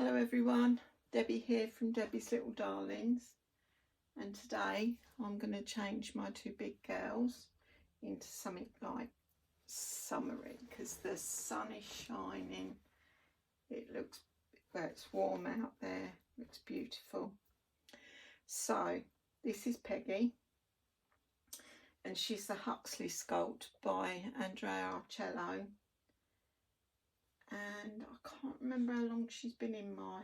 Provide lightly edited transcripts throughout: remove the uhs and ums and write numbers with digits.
Hello everyone, Debbie here from Debbie's Little Darlings, and today I'm going to change my two big girls into something like summery because the sun is shining. It looks, well, it's warm out there, looks beautiful. So this is Peggy, and she's the Huxley sculpt by Andrea Arcello. And I can't remember how long she's been in my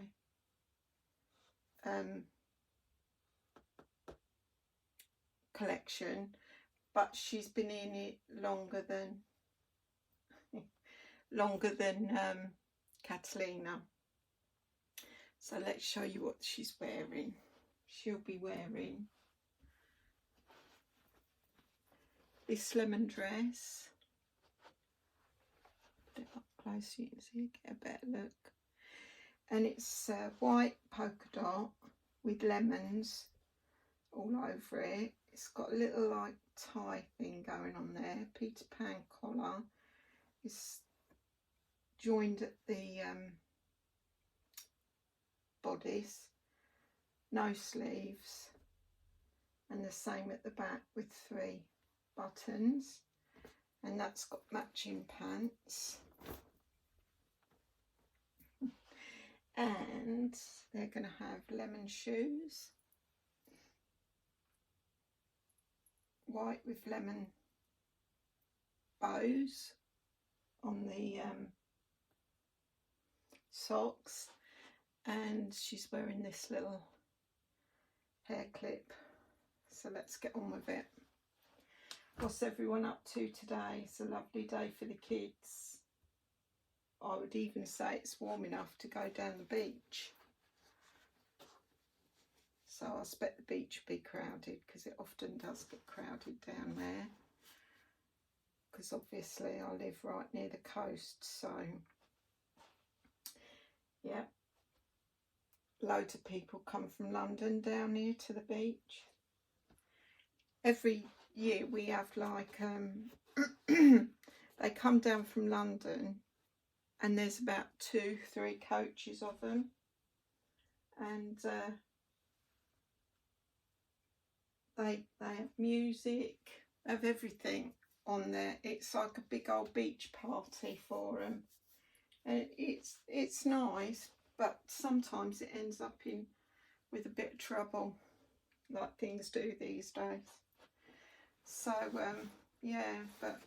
collection, but she's been in it longer than Catalina. So let's show you what she's wearing. She'll be wearing this lemon dress. Put it up close so you can see, get a better look. And it's white polka dot with lemons all over it. It's got a little like tie thing going on there. Peter Pan collar. It's joined at the bodice. No sleeves. And the same at the back with 3 buttons. And that's got matching pants. And they're going to have lemon shoes, white with lemon bows on the socks, and she's wearing this little hair clip. So let's get on with it. What's everyone up to today? It's a lovely day for the kids. I would even say it's warm enough to go down the beach. So I expect the beach will be crowded because it often does get crowded down there. Because obviously I live right near the coast, so yeah. Loads of people come from London down here to the beach. Every year we have like, they come down from London, and there's about 2-3 coaches of them, and they have music, have everything on there. It's like a big old beach party for them, and it's nice, but sometimes it ends up in with a bit of trouble, like things do these days. So yeah, but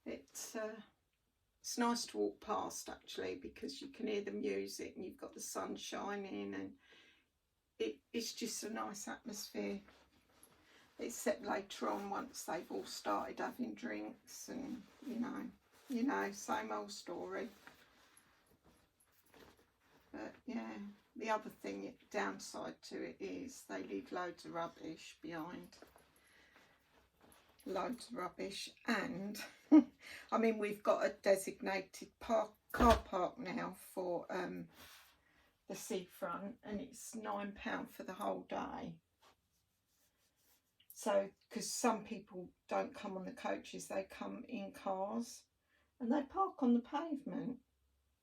it's nice to walk past actually, because you can hear the music and you've got the sun shining, and it's just a nice atmosphere. Except later on, once they've all started having drinks, and you know, same old story. But yeah, the other thing, downside to it is they leave loads of rubbish behind. Loads of rubbish. And I mean, we've got a designated car park now for the seafront, and it's £9 for the whole day. So because some people don't come on the coaches, they come in cars and they park on the pavement,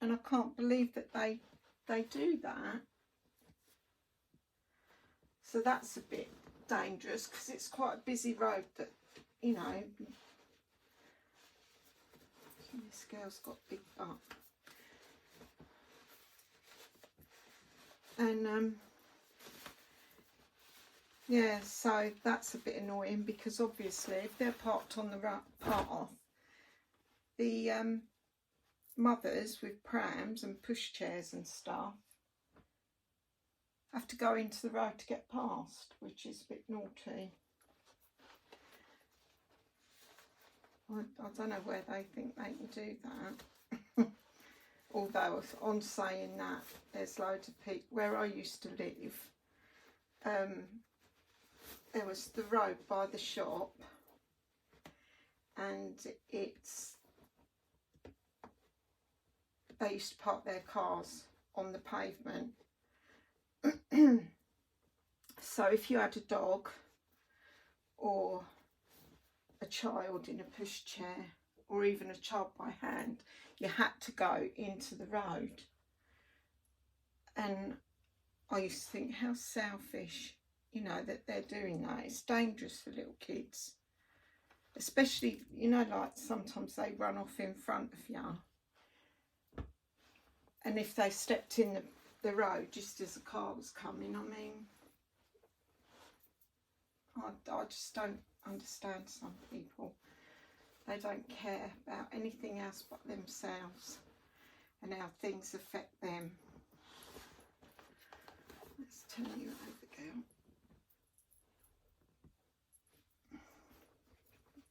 and I can't believe that they do that. So that's a bit dangerous because it's quite a busy road that, you know. This girl's got a big butt. And yeah, so that's a bit annoying, because obviously if they're parked on the path, the mothers with prams and pushchairs and stuff have to go into the road to get past, which is a bit naughty. I don't know where they think they can do that. Although on saying that, there's loads of people where I used to live. There was the road by the shop, and they used to park their cars on the pavement. So if you had a dog or a child in a pushchair, or even a child by hand, you had to go into the road. And I used to think, how selfish, you know, that they're doing that. It's dangerous for little kids, especially, you know, like sometimes they run off in front of you, and if they stepped in the road just as a car was coming, I mean, I just don't understand some people. They don't care about anything else but themselves and how things affect them. Let's turn you over, girl.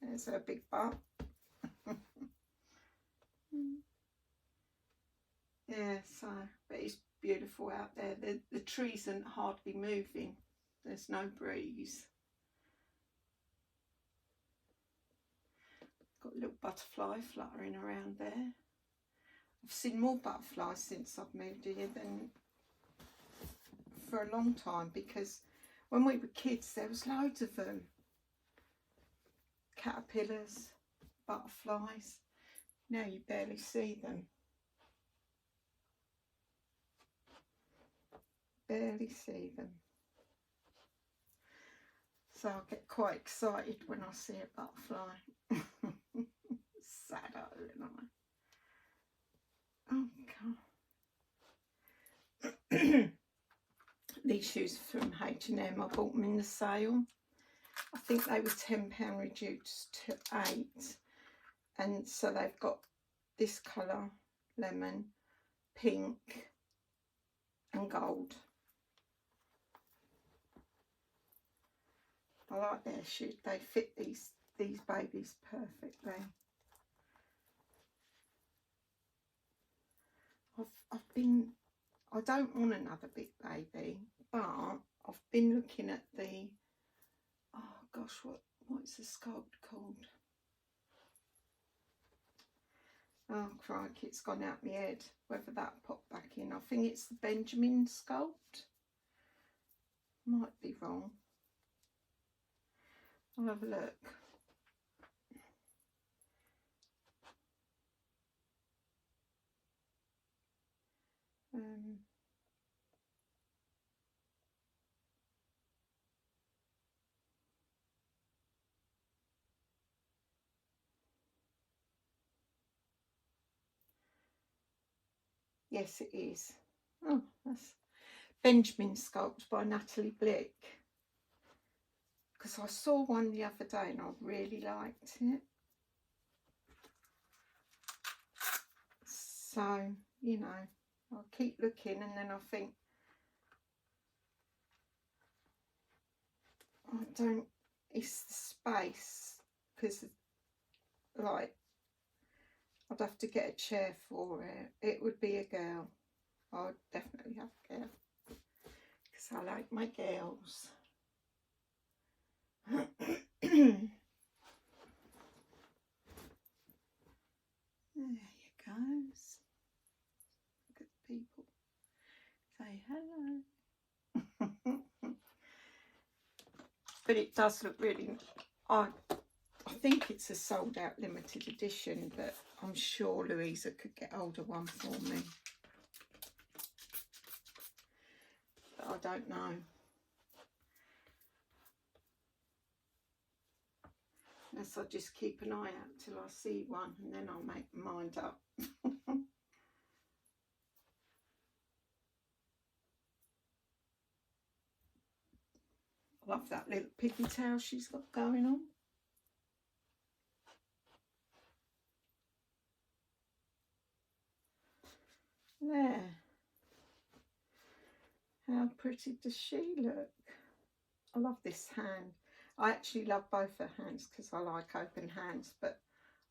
There's her big butt. Yeah, so, but it's beautiful out there. The trees aren't hardly moving. There's no breeze. Got a little butterfly fluttering around there. I've seen more butterflies since I've moved here than for a long time, because when we were kids there was loads of them. Caterpillars, butterflies. Now you barely see them. Barely see them. So I get quite excited when I see a butterfly. Sad, aren't I? Oh God. These shoes are from H&M. I bought them in the sale. I think they were £10 reduced to 8. And so they've got this colour, lemon, pink and gold. I like their shoes. They fit these babies perfectly. I don't want another big baby, but I've been looking at the, oh gosh, what's the sculpt called? Oh crikey, it's gone out my head, whether that popped back in. I think it's the Benjamin sculpt. Might be wrong. I'll have a look. Yes, it is. Oh, that's Benjamin sculpt by Natalie Blick. Because I saw one the other day and I really liked it. So, you know, I'll keep looking, and then I think, I don't, it's the space, because like I'd have to get a chair for it. It would be a girl. I'd definitely have a girl, because I like my girls. There you goes. Look at the people. Say hello. But it does look really, I think it's a sold out limited edition, but I'm sure Louisa could get hold of one for me. But I don't know. Unless I just keep an eye out till I see one, and then I'll make my mind up. Love that little piggy tail she's got going on. There. How pretty does she look? I love this hand. I actually love both her hands because I like open hands, but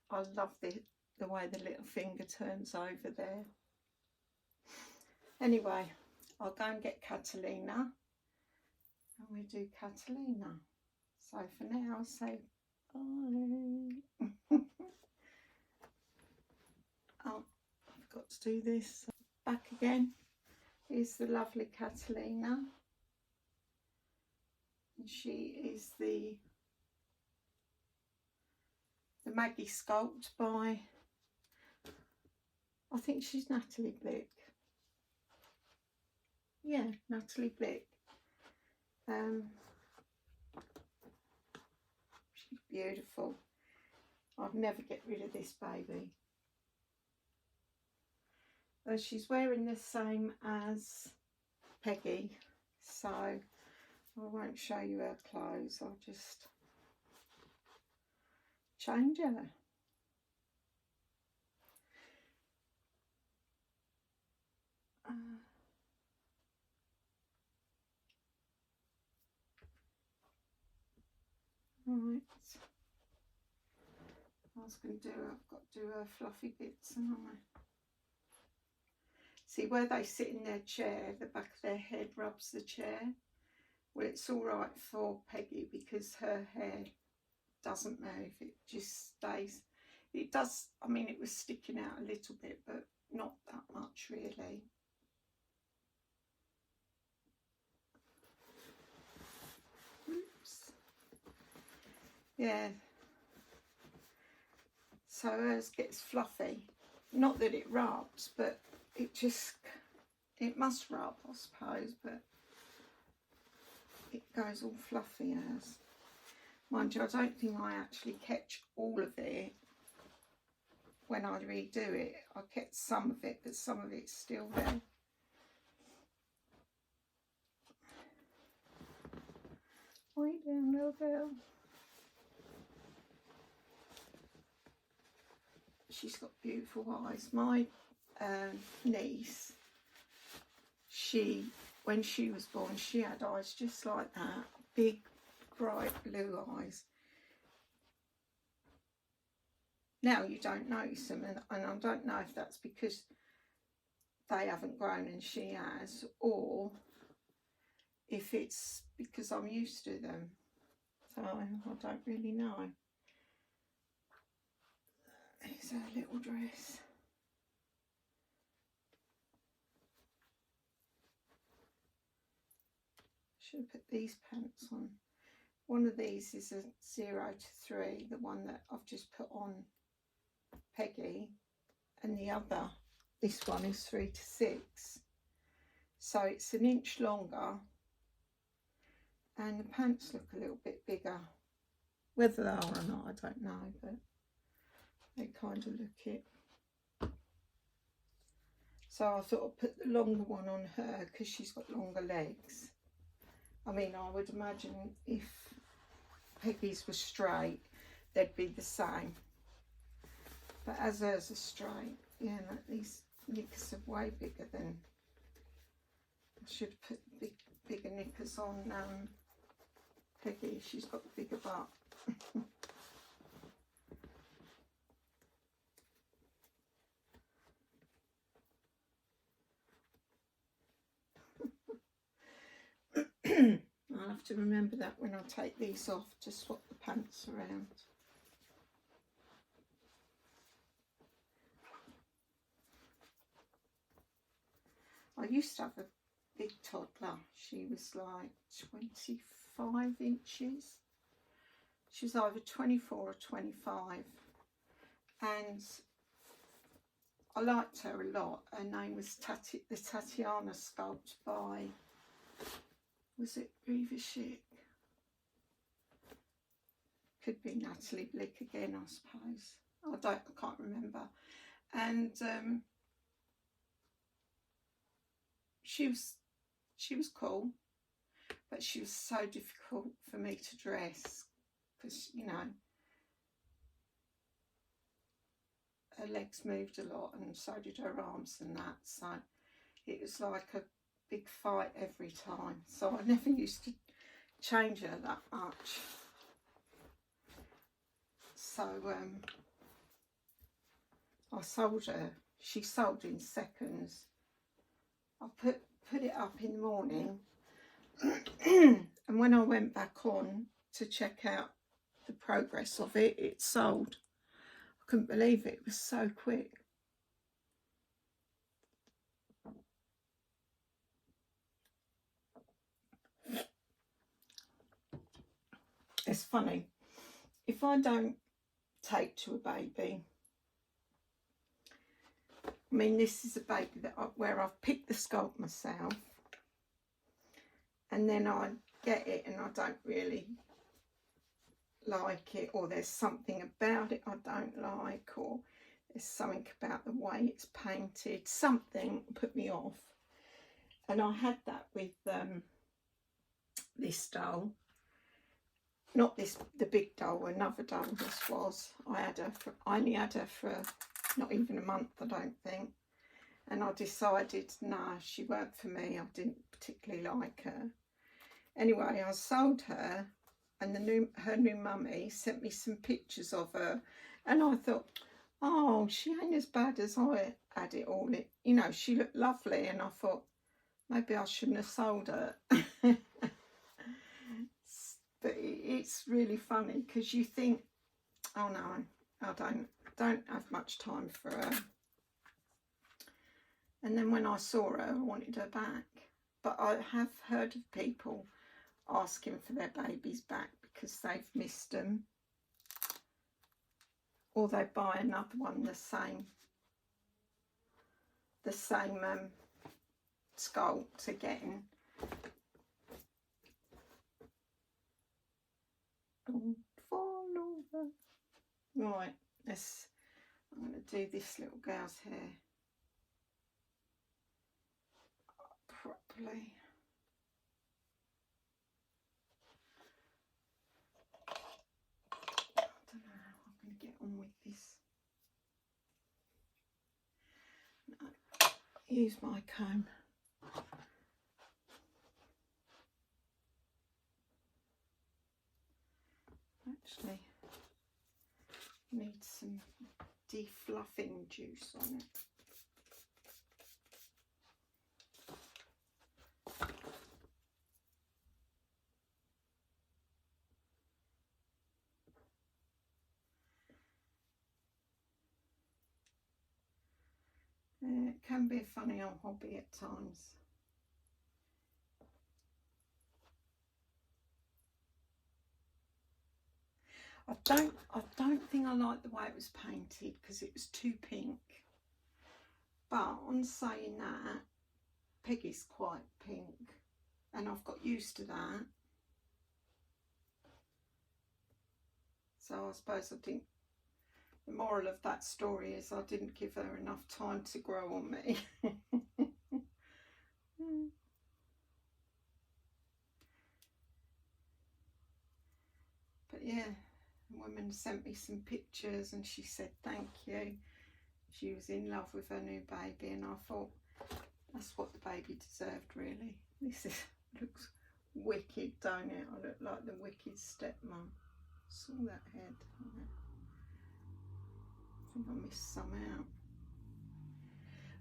I love the way the little finger turns over there. Anyway, I'll go and get Catalina, and we do Catalina. So for now, I'll say bye. Oh, I forgot to do this. Back again. Here's the lovely Catalina. And she is the the Maggie sculpt by, I think she's Natalie Blick. Yeah, Natalie Blick. She's beautiful. I'd never get rid of this baby. She's wearing the same as Peggy, so I won't show you her clothes. I'll just change her. Right. I was going to do, I've got to do her fluffy bits, and I see where they sit in their chair, the back of their head rubs the chair. Well, it's all right for Peggy because her hair doesn't move, it just stays. It does, I mean, it was sticking out a little bit, but not that much really. Oops. Yeah. So hers gets fluffy. Not that it rubs, but it must rub, I suppose, but it goes all fluffy as. Mind you, I don't think I actually catch all of it when I redo it. I catch some of it, but some of it's still there. Lie down, little girl. She's got beautiful eyes. My niece, when she was born, she had eyes just like that, big, bright blue eyes. Now you don't notice them, and I don't know if that's because they haven't grown and she has, or if it's because I'm used to them. So I don't really know. There's her little dress. Should have put these pants on. One of these is a 0 to 3, the one that I've just put on Peggy, and the other, this one, is 3 to 6. So it's an inch longer, and the pants look a little bit bigger. Whether they are or not, I don't know, but they kind of look it. So I thought I'd put the longer one on her because she's got longer legs. I mean, I would imagine if Peggy's were straight, they'd be the same. But as hers are straight, yeah, these knickers are way bigger than. I should have put bigger knickers on Peggy. She's got the bigger butt. I'll have to remember that when I take these off, to swap the pants around. I used to have a big toddler. She was like 25 inches. She was either 24 or 25. And I liked her a lot. Her name was the Tatiana sculpt by, was it Riva Chic? Could be Natalie Blick again, I suppose. I can't remember. And she was cool, but she was so difficult for me to dress because, you know, her legs moved a lot and so did her arms and that, so it was like a big fight every time. So I never used to change her that much. So I sold her. She sold in seconds. I put it up in the morning and when I went back on to check out the progress of it, it sold. I couldn't believe it was so quick. It's funny, if I don't take to a baby. I mean, this is a baby that where I've picked the sculpt myself, and then I get it and I don't really like it, or there's something about it I don't like, or there's something about the way it's painted, something put me off. And I had that with this doll, not this, the big doll, another doll this was. I only had her for not even a month, I don't think. And I decided, nah, she weren't for me. I didn't particularly like her. Anyway, I sold her, and her new mummy sent me some pictures of her, and I thought, oh, she ain't as bad as I had it all. You know, she looked lovely, and I thought, maybe I shouldn't have sold her. But it's really funny, because you think, oh no, I don't have much time for her. And then when I saw her, I wanted her back. But I have heard of people asking for their babies back because they've missed them, or they buy another one the same sculpt again. Don't fall over. Right, I'm going to do this little girl's hair properly. I don't know how I'm going to get on with this. No, use my comb. Actually, need some defluffing juice on it. It can be a funny old hobby at times. I don't think I like the way it was painted because it was too pink. But on saying that, Peggy's quite pink, and I've got used to that. So I suppose I didn't. The moral of that story is I didn't give her enough time to grow on me. But yeah, the woman sent me some pictures and she said thank you. She was in love with her new baby, and I thought that's what the baby deserved, really. This looks wicked, don't it? I look like the wicked stepmom. Saw that head. I think I missed some out.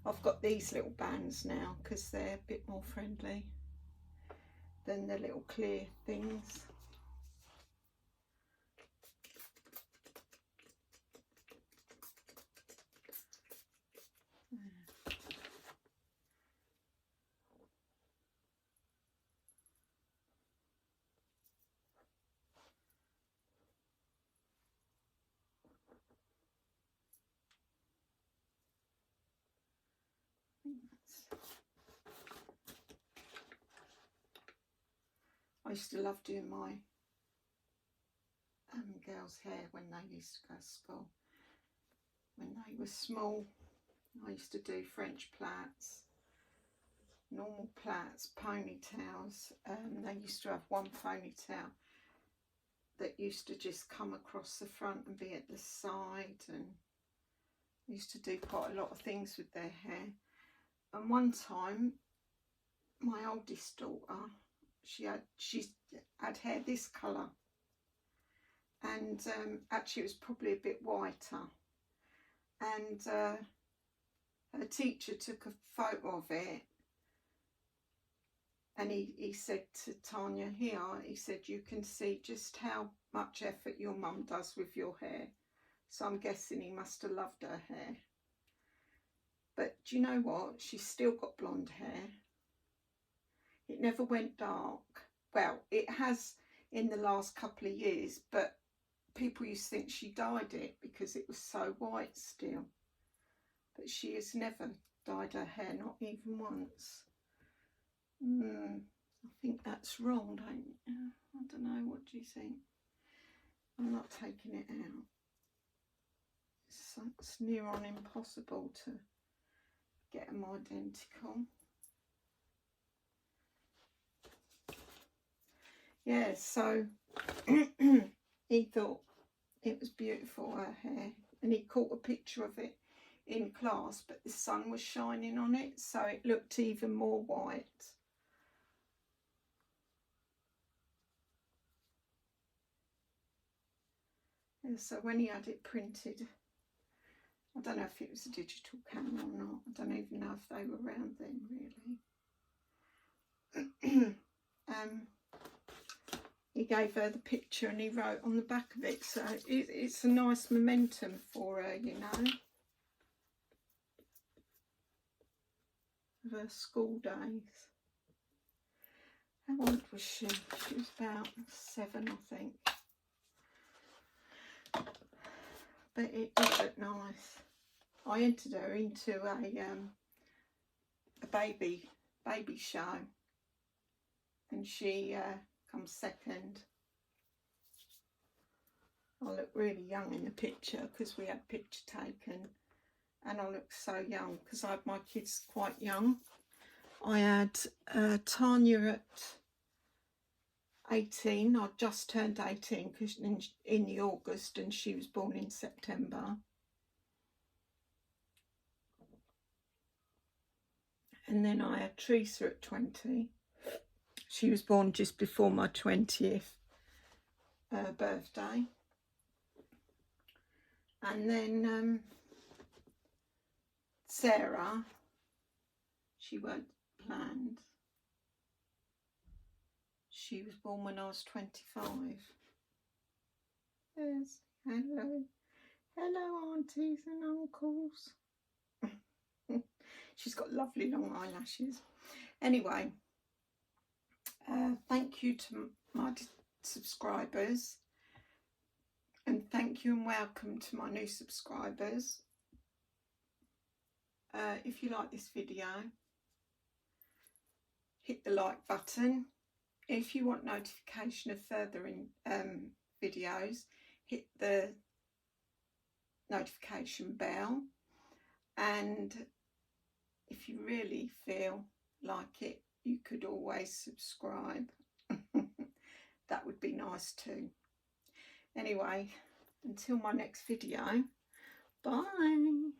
I've got these little bands now because they're a bit more friendly than the little clear things. I used to love doing my girls' hair when they used to go to school. When they were small, I used to do French plaits, normal plaits, ponytails. They used to have one ponytail that used to just come across the front and be at the side, and used to do quite a lot of things with their hair. And one time, my oldest daughter, she had hair this colour, and actually it was probably a bit whiter, and her teacher took a photo of it, and he said to Tanya, here, he said, you can see just how much effort your mum does with your hair. So I'm guessing he must have loved her hair. But do you know what? She's still got blonde hair. It never went dark. Well, it has in the last couple of years, but people used to think she dyed it because it was so white still. But she has never dyed her hair, not even once. I think that's wrong, don't you? I don't know, what do you think? I'm not taking it out. It's near on impossible to get them identical. Yeah, so he thought it was beautiful, her hair, and he caught a picture of it in class, but the sun was shining on it, so it looked even more white. And so when he had it printed, I don't know if it was a digital camera or not. I don't even know if they were around then, really. He gave her the picture and he wrote on the back of it, so it's a nice momentum for her, you know, of her school days. How old was she? She was about 7, I think. But it did look nice. I entered her into a baby show, and she comes second. I look really young in the picture because we had picture taken, and I look so young because I had my kids quite young. I had Tanya at 18. I just turned 18 because in the August, and she was born in September. And then I had Teresa at 20. She was born just before my 20th birthday. And then Sarah, she weren't planned. She was born when I was 25. Yes, hello. Hello, aunties and uncles. She's got lovely long eyelashes. Anyway, thank you to my subscribers, and thank you and welcome to my new subscribers. If you like this video, hit the like button. If you want notification of further videos, hit the notification bell. And if you really feel like it, you could always subscribe. That would be nice too. Anyway, until my next video, bye.